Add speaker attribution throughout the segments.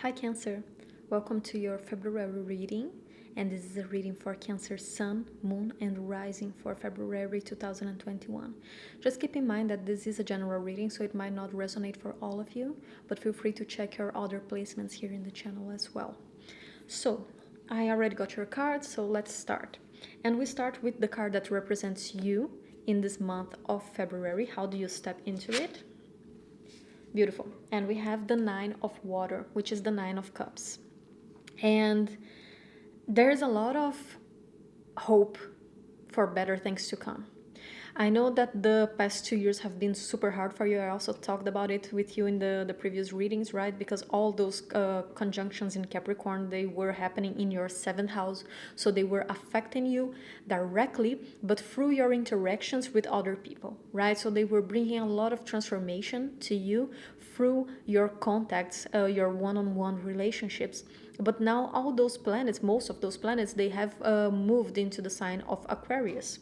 Speaker 1: Hi Cancer, welcome to your February reading, and this is a reading for Cancer Sun, Moon and Rising for February 2021. Just keep in mind that this is a general reading, so it might not resonate for all of you, but feel free to check your other placements here in the channel as well. So, I already got your cards, so let's start. And we start with the card that represents you in this month of February. How do you step into it? Beautiful. And we have the Nine of Water, which is the Nine of Cups. And there's a lot of hope for better things to come. I know that the past 2 years have been super hard for you. I also talked about it with you in the previous readings, right? Because all those conjunctions in Capricorn, they were happening in your 7th house. So they were affecting you directly, but through your interactions with other people, right? So they were bringing a lot of transformation to you through your contacts, your one-on-one relationships. But now all those planets, most of those planets, they have moved into the sign of Aquarius.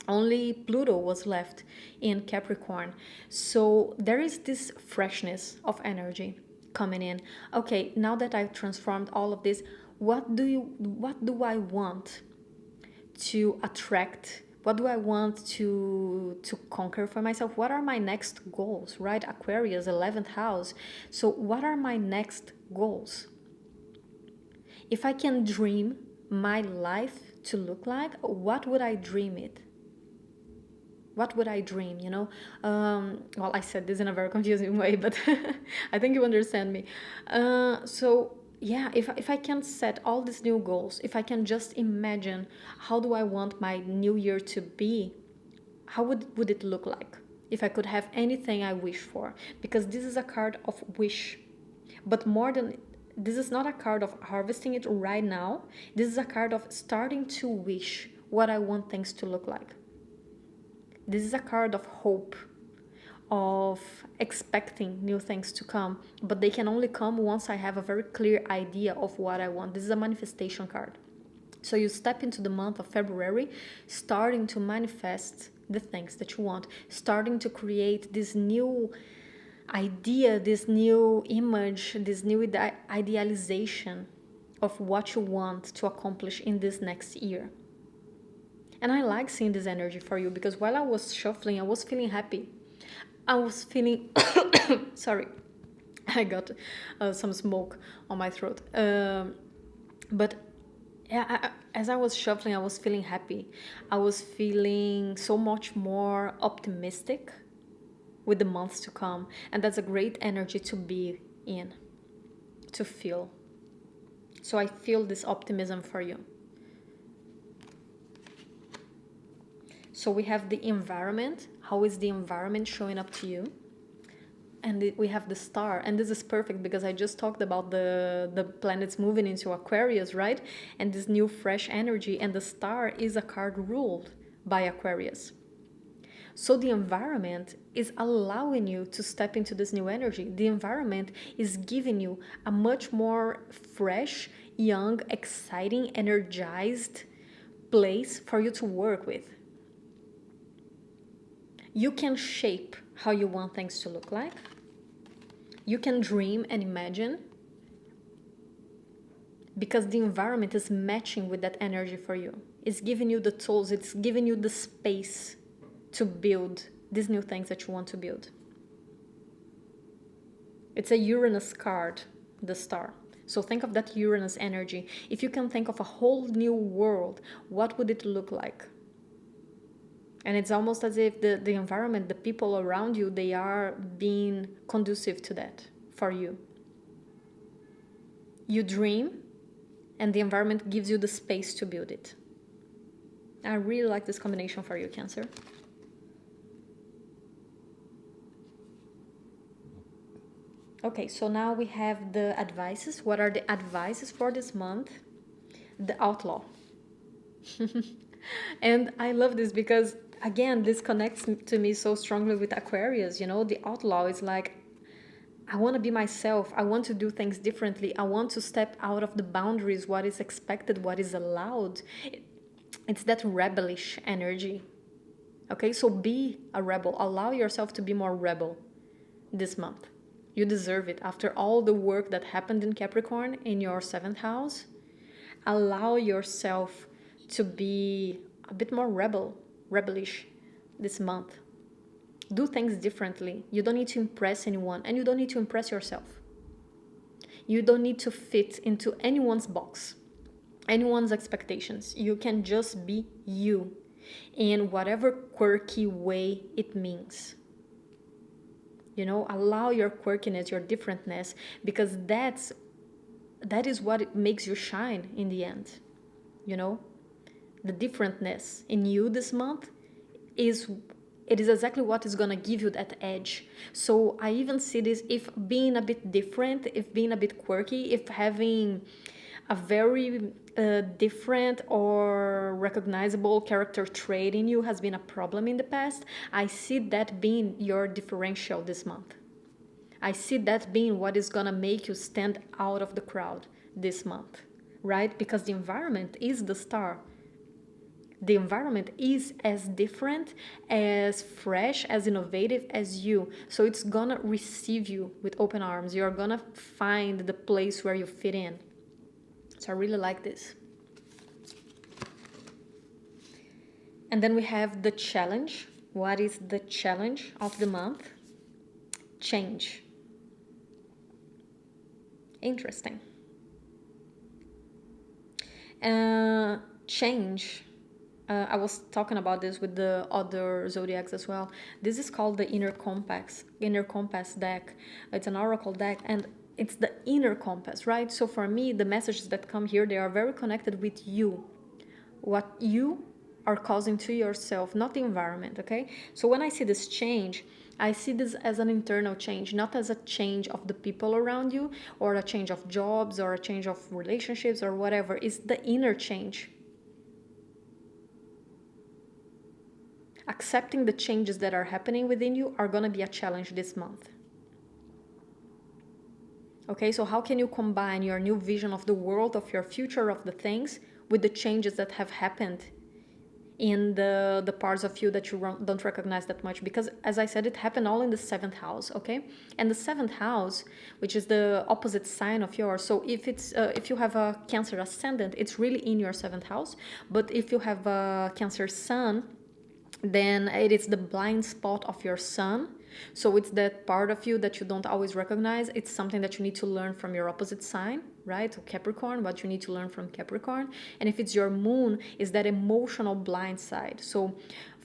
Speaker 1: Only Pluto was left in Capricorn. So there is this freshness of energy coming in. Okay, now that I've transformed all of this, what do I want to attract? What do I want to conquer for myself? What are my next goals, right? Aquarius, 11th house. So what are my next goals? If I can dream my life to look like, what would I dream it? What would I dream, well, I said this in a very confusing way, but I think you understand me. So yeah, if I can set all these new goals, if I can just imagine how do I want my new year to be, how would it look like if I could have anything I wish for? Because this is a card of wish, but more than this is not a card of harvesting it right now. This is a card of starting to wish what I want things to look like. This is a card of hope, of expecting new things to come, but they can only come once I have a very clear idea of what I want. This is a manifestation card. So you step into the month of February starting to manifest the things that you want, starting to create this new idea, this new image, this new idealization of what you want to accomplish in this next year. And I like seeing this energy for you because while I was shuffling, I was feeling happy. I was feeling, sorry, I got some smoke on my throat. But yeah, as I was shuffling, I was feeling happy. I was feeling so much more optimistic with the months to come. And that's a great energy to be in, to feel. So I feel this optimism for you. So we have the environment. How is the environment showing up to you? And we have the star. And this is perfect because I just talked about the planets moving into Aquarius, right? And this new fresh energy. And the star is a card ruled by Aquarius. So the environment is allowing you to step into this new energy. The environment is giving you a much more fresh, young, exciting, energized place for you to work with. You can shape how you want things to look like. You can dream and imagine because the environment is matching with that energy for you. It's giving you the tools, it's giving you the space to build these new things that you want to build. It's a Uranus card, the star. So think of that Uranus energy. If you can think of a whole new world, what would it look like? And it's almost as if the environment, the people around you, they are being conducive to that for you. You dream, and the environment gives you the space to build it. I really like this combination for you, Cancer. Okay, so now we have the advices. What are the advices for this month? The Outlaw. And I love this because again, this connects to me so strongly with Aquarius. The outlaw is like, I want to be myself. I want to do things differently. I want to step out of the boundaries, what is expected, what is allowed. It's that rebellish energy. Okay, so be a rebel. Allow yourself to be more rebel this month. You deserve it. After all the work that happened in Capricorn in your 7th house, allow yourself to be a bit more rebellish this month. Do things differently. You don't need to impress anyone, and you don't need to impress yourself. You don't need to fit into anyone's box, anyone's expectations. You can just be you in whatever quirky way it means. Allow your quirkiness, your differentness, because that is what it makes you shine in the end. The differentness in you this month is exactly what is going to give you that edge. So I even see this, if being a bit different, if being a bit quirky, if having a very different or recognizable character trait in you has been a problem in the past, I see that being your differential this month. I see that being what is going to make you stand out of the crowd this month, right? Because the environment is the star. The environment is as different, as fresh, as innovative as you. So it's gonna receive you with open arms. You're gonna find the place where you fit in. So I really like this. And then we have the challenge. What is the challenge of the month? Change. Interesting. Change. I was talking about this with the other zodiacs as well. This is called the inner compass deck. It's an oracle deck, and it's the inner compass, right? So for me, the messages that come here, they are very connected with you, what you are causing to yourself, not the environment. Okay, so when I see this change, I see this as an internal change, not as a change of the people around you, or a change of jobs, or a change of relationships, or whatever. It's the inner change. Accepting the changes that are happening within you are going to be a challenge this month. Okay, so how can you combine your new vision of the world, of your future, of the things, with the changes that have happened in the parts of you that you don't recognize that much? Because, as I said, it happened all in the 7th house, okay? And the 7th house, which is the opposite sign of yours, so if you have a Cancer ascendant, it's really in your 7th house. But if you have a Cancer sun, then it is the blind spot of your sun. So it's that part of you that you don't always recognize. It's something that you need to learn from your opposite sign, right? So Capricorn, what you need to learn from Capricorn. And if it's your moon, is that emotional blind side. So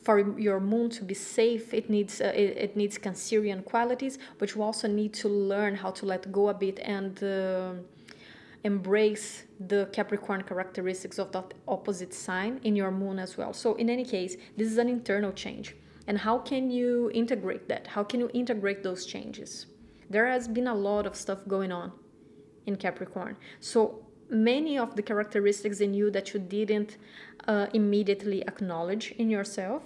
Speaker 1: for your moon to be safe, it needs Cancerian qualities, but you also need to learn how to let go a bit and embrace the Capricorn characteristics of that opposite sign in your moon as well. So in any case, this is an internal change. And how can you integrate that? How can you integrate those changes? There has been a lot of stuff going on in Capricorn. So many of the characteristics in you that you didn't immediately acknowledge in yourself.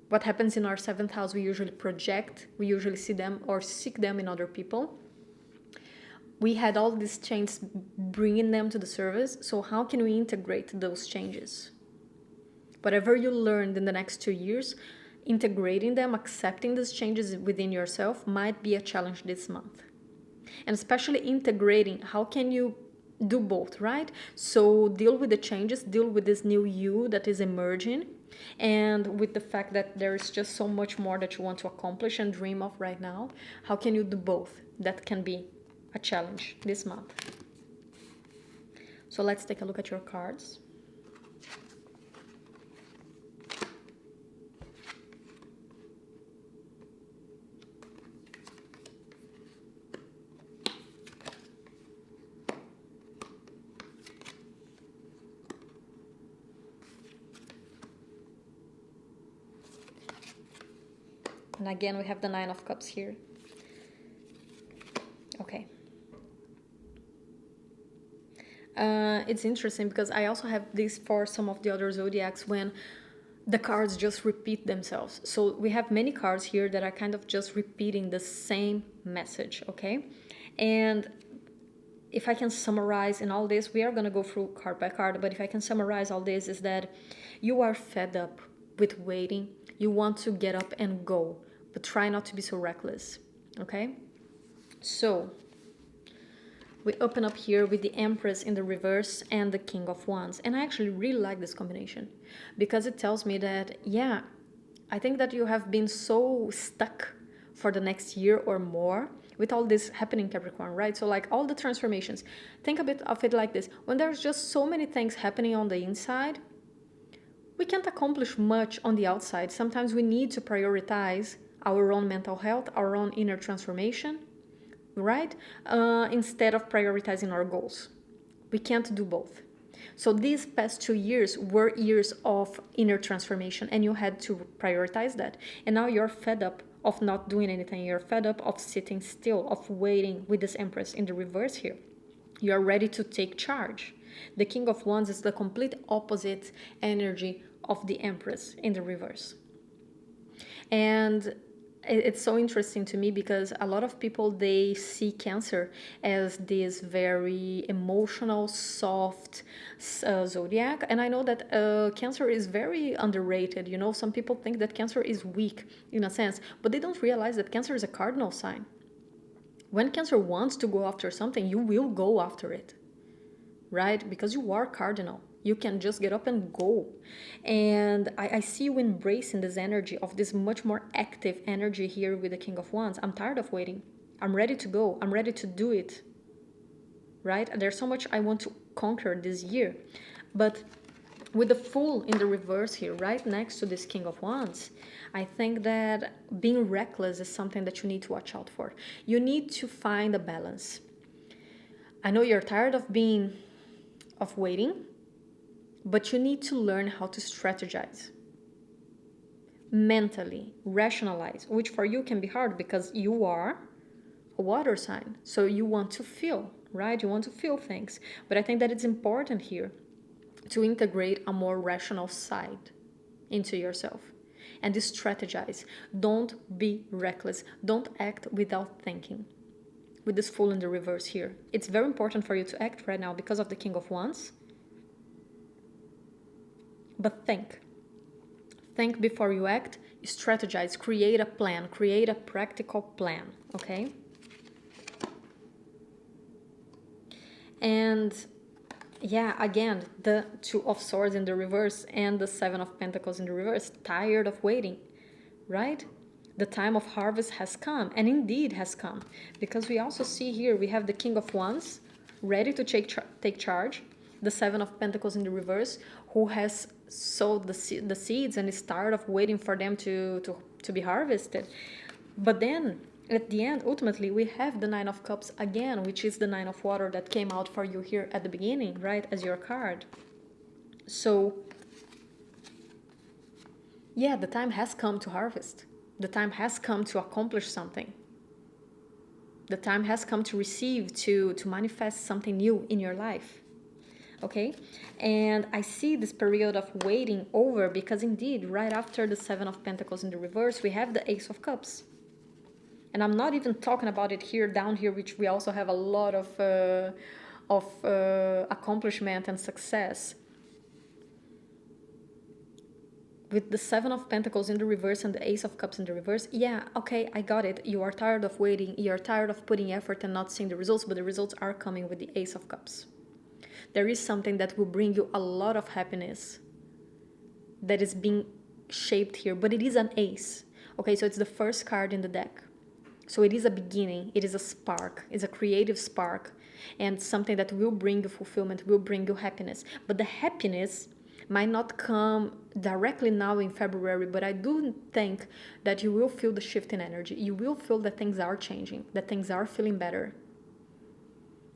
Speaker 1: What happens in our 7th house, we usually project, we usually see them or seek them in other people. We had all these changes, bringing them to the surface. So how can we integrate those changes? Whatever you learned in the next 2 years, integrating them, accepting these changes within yourself might be a challenge this month. And especially integrating, how can you do both, right? So deal with the changes, deal with this new you that is emerging, and with the fact that there is just so much more that you want to accomplish and dream of right now. How can you do both? That can be a challenge this month. So let's take a look at your cards. And again, we have the 9 of Cups here. Okay. It's interesting because I also have this for some of the other zodiacs when the cards just repeat themselves. So we have many cards here that are kind of just repeating the same message, okay? And if I can summarize in all this, we are going to go through card by card, but if I can summarize all this, is that you are fed up with waiting. You want to get up and go, but try not to be so reckless, okay? So we open up here with the Empress in the reverse and the King of Wands. And I actually really like this combination because it tells me that, yeah, I think that you have been so stuck for the next year or more with all this happening, Capricorn, right? So like all the transformations, think a bit of it like this. When there's just so many things happening on the inside, we can't accomplish much on the outside. Sometimes we need to prioritize our own mental health, our own inner transformation, right? Instead of prioritizing our goals. We can't do both. So these past 2 years were years of inner transformation, and you had to prioritize that. And now you're fed up of not doing anything. You're fed up of sitting still, of waiting with this Empress in the reverse here. You're ready to take charge. The King of Wands is the complete opposite energy of the Empress in the reverse. And it's so interesting to me because a lot of people, they see Cancer as this very emotional, soft zodiac. And I know that Cancer is very underrated. You know, some people think that Cancer is weak in a sense, but they don't realize that Cancer is a cardinal sign. When Cancer wants to go after something, you will go after it, right? Because you are cardinal. You can just get up and go. And I see you embracing this energy of this much more active energy here with the King of Wands. I'm tired of waiting. I'm ready to go. I'm ready to do it, right? There's so much I want to conquer this year. But with the Fool in the reverse here, right next to this King of Wands, I think that being reckless is something that you need to watch out for. You need to find a balance. I know you're tired of waiting, but you need to learn how to strategize mentally, rationalize, which for you can be hard because you are a water sign. So you want to feel, right? You want to feel things. But I think that it's important here to integrate a more rational side into yourself and to strategize. Don't be reckless. Don't act without thinking. With this Fool in the reverse here, it's very important for you to act right now because of the King of Wands. But think before you act, strategize, create a plan, create a practical plan, okay? And yeah, again, the Two of Swords in the reverse and the Seven of Pentacles in the reverse, tired of waiting, right? The time of harvest has come, and indeed has come, because we also see here, we have the King of Wands ready to take charge, the Seven of Pentacles in the reverse, who has sowed the seeds and is tired of waiting for them to be harvested. But then at the end, ultimately, we have the Nine of Cups again, which is the Nine of Water that came out for you here at the beginning, right, as your card. So yeah, the time has come to harvest. The time has come to accomplish something. The time has come to receive, to manifest something new in your life. Okay, and I see this period of waiting over because indeed right after the Seven of Pentacles in the reverse we have the Ace of Cups, and I'm not even talking about it here down here, which we also have a lot of accomplishment and success. With the Seven of Pentacles in the reverse and the Ace of Cups in the reverse, yeah, okay, I got it. You are tired of waiting, you're tired of putting effort and not seeing the results, but the results are coming with the Ace of Cups. There is something that will bring you a lot of happiness that is being shaped here, but it is an ace. Okay, so it's the first card in the deck. So it is a beginning, it is a spark, it's a creative spark, and something that will bring you fulfillment, will bring you happiness. But the happiness might not come directly now in February, but I do think that you will feel the shift in energy. You will feel that things are changing, that things are feeling better,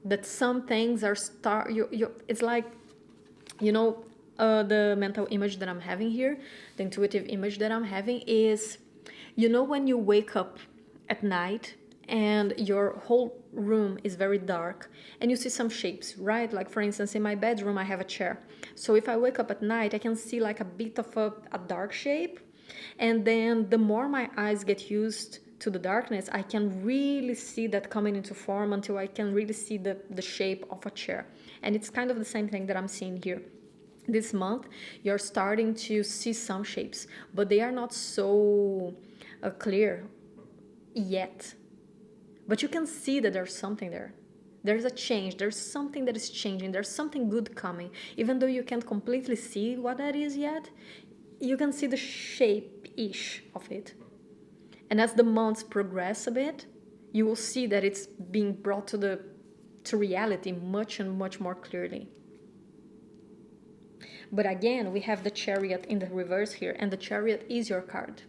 Speaker 1: that some things are it's like, you know, the mental image that I'm having here, the intuitive image that I'm having is, you know, when you wake up at night and your whole room is very dark and you see some shapes, right? Like for instance, in my bedroom I have a chair, so if I wake up at night I can see like a bit of a dark shape, and then the more my eyes get used to the darkness, I can really see that coming into form until I can really see the shape of a chair. And it's kind of the same thing that I'm seeing here. This month, you're starting to see some shapes, but they are not so clear yet. But you can see that there's something there. There's a change. There's something that is changing. There's something good coming. Even though you can't completely see what that is yet, you can see the shape-ish of it. And as the months progress a bit, you will see that it's being brought to reality much and much more clearly. But again, we have the Chariot in the reverse here, and the Chariot is your card.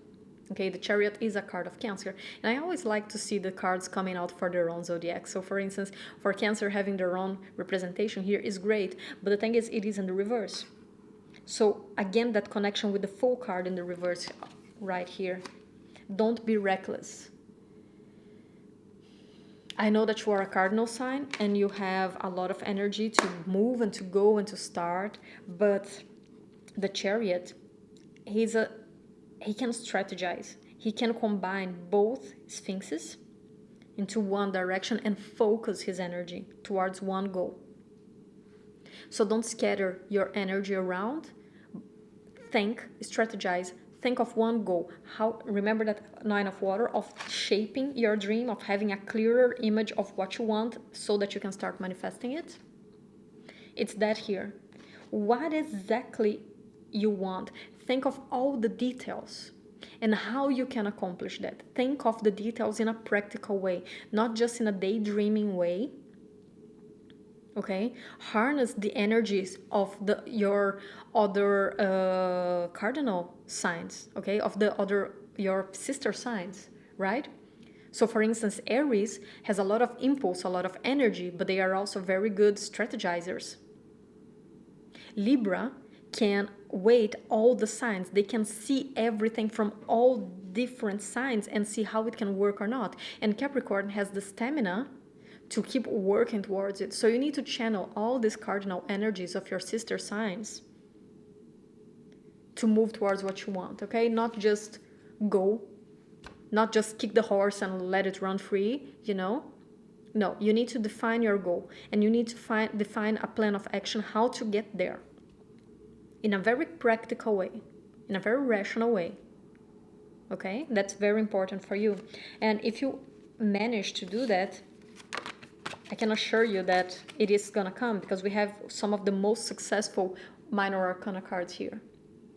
Speaker 1: Okay, the Chariot is a card of Cancer. And I always like to see the cards coming out for their own zodiac. So for instance, for Cancer, having their own representation here is great. But the thing is, it is in the reverse. So again, that connection with the Fool card in the reverse right here. Don't be reckless. I know that you are a cardinal sign and you have a lot of energy to move and to go and to start, but the Chariot, he can strategize. He can combine both sphinxes into one direction and focus his energy towards one goal. So don't scatter your energy around. Think, strategize, think of one goal. Remember that 9 of water, of shaping your dream, of having a clearer image of what you want so that you can start manifesting it. It's that here. What exactly you want? Think of all the details and how you can accomplish that. Think of the details in a practical way, not just in a daydreaming way. Okay, harness the energies of your other cardinal signs, okay, of your sister signs, right? So for instance, Aries has a lot of impulse, a lot of energy, but they are also very good strategizers. Libra can weight all the signs. They can see everything from all different signs and see how it can work or not. And Capricorn has the stamina to keep working towards it. So you need to channel all these cardinal energies of your sister signs to move towards what you want, okay? Not just go, not just kick the horse and let it run free, you know? No, you need to define your goal and you need to define a plan of action how to get there in a very practical way, in a very rational way, okay? That's very important for you. And if you manage to do that, I can assure you that it is gonna come because we have some of the most successful minor arcana cards here.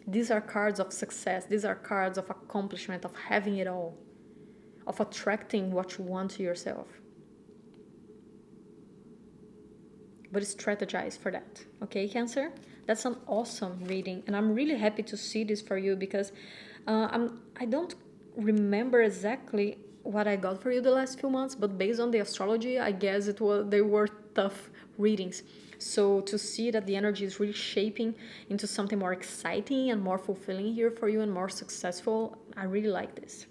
Speaker 1: These are cards of success. These are cards of accomplishment, of having it all, of attracting what you want to yourself. But strategize for that. Okay, Cancer? That's an awesome reading. And I'm really happy to see this for you because I don't remember exactly what I got for you the last few months, but based on the astrology, I guess they were tough readings. So to see that the energy is really shaping into something more exciting and more fulfilling here for you and more successful, I really like this.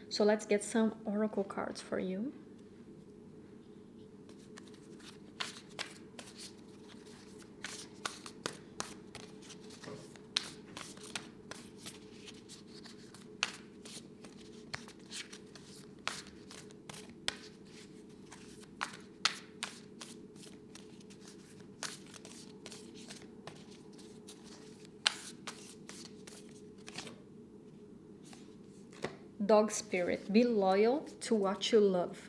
Speaker 1: So let's get some oracle cards for you. Dog spirit, be loyal to what you love.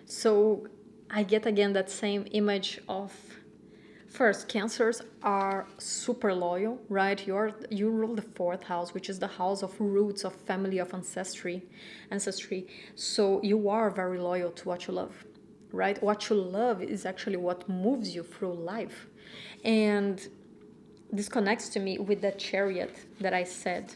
Speaker 1: So I get again that same image of, first, Cancers are super loyal, right? You rule the 4th house, which is the house of roots, of family, of ancestry. So you are very loyal to what you love, right? What you love is actually what moves you through life. And this connects to me with that Chariot that I said,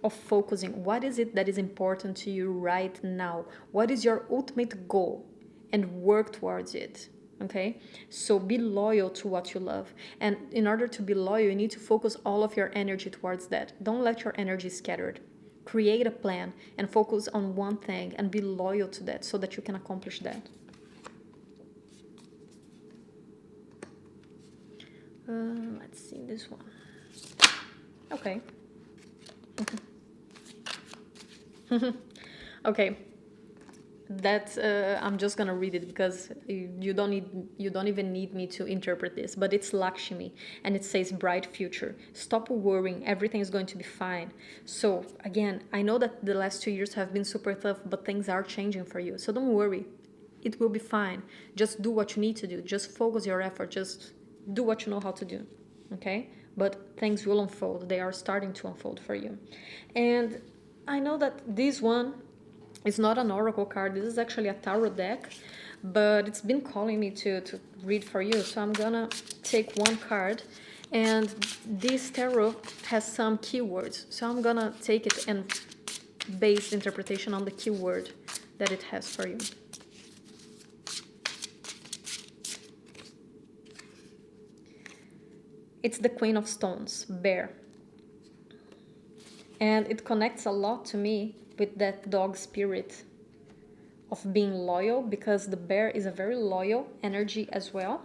Speaker 1: of focusing. What is it that is important to you right now? What is your ultimate goal? And work towards it. Okay? So be loyal to what you love. And in order to be loyal, you need to focus all of your energy towards that. Don't let your energy scattered. Create a plan and focus on one thing and be loyal to that so that you can accomplish that. Let's see this one. Okay. Okay. That's I'm just gonna read it because you don't even need me to interpret this. But it's Lakshmi, and it says bright future. Stop worrying, everything is going to be fine. So again, I know that the last 2 years have been super tough, but things are changing for you. So don't worry, it will be fine. Just do what you need to do. Just focus your effort. Just do what you know how to do. Okay? But things will unfold. They are starting to unfold for you. And I know that this one is not an oracle card. This is actually a tarot deck, but it's been calling me to read for you. So I'm gonna take one card, and this tarot has some keywords. So I'm gonna take it and base the interpretation on the keyword that it has for you. It's the Queen of Stones, Bear. And it connects a lot to me with that dog spirit of being loyal, because the bear is a very loyal energy as well.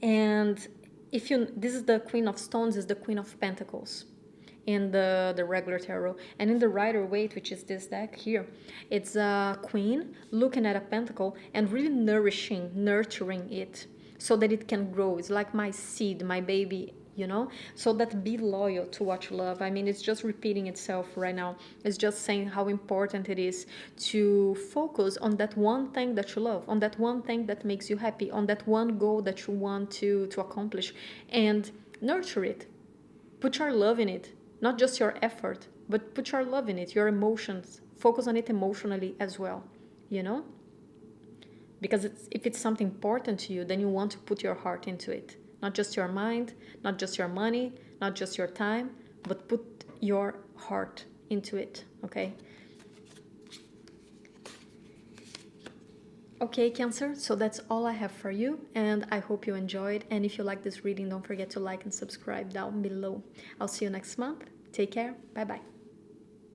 Speaker 1: And this is the Queen of Stones, is the Queen of Pentacles in the regular tarot. And in the Rider-Waite, which is this deck here, it's a queen looking at a pentacle and really nurturing it so that it can grow. It's like my seed, my baby, so that be loyal to what you love. I mean, it's just repeating itself right now. It's just saying how important it is to focus on that one thing that you love, on that one thing that makes you happy, on that one goal that you want to accomplish, and nurture it. Put your love in it, not just your effort, but put your love in it, your emotions. Focus on it emotionally as well, because if it's something important to you, then you want to put your heart into it. Not just your mind, not just your money, not just your time, but put your heart into it, okay? Okay, Cancer, so that's all I have for you, and I hope you enjoyed. And if you like this reading, don't forget to like and subscribe down below. I'll see you next month. Take care. Bye-bye.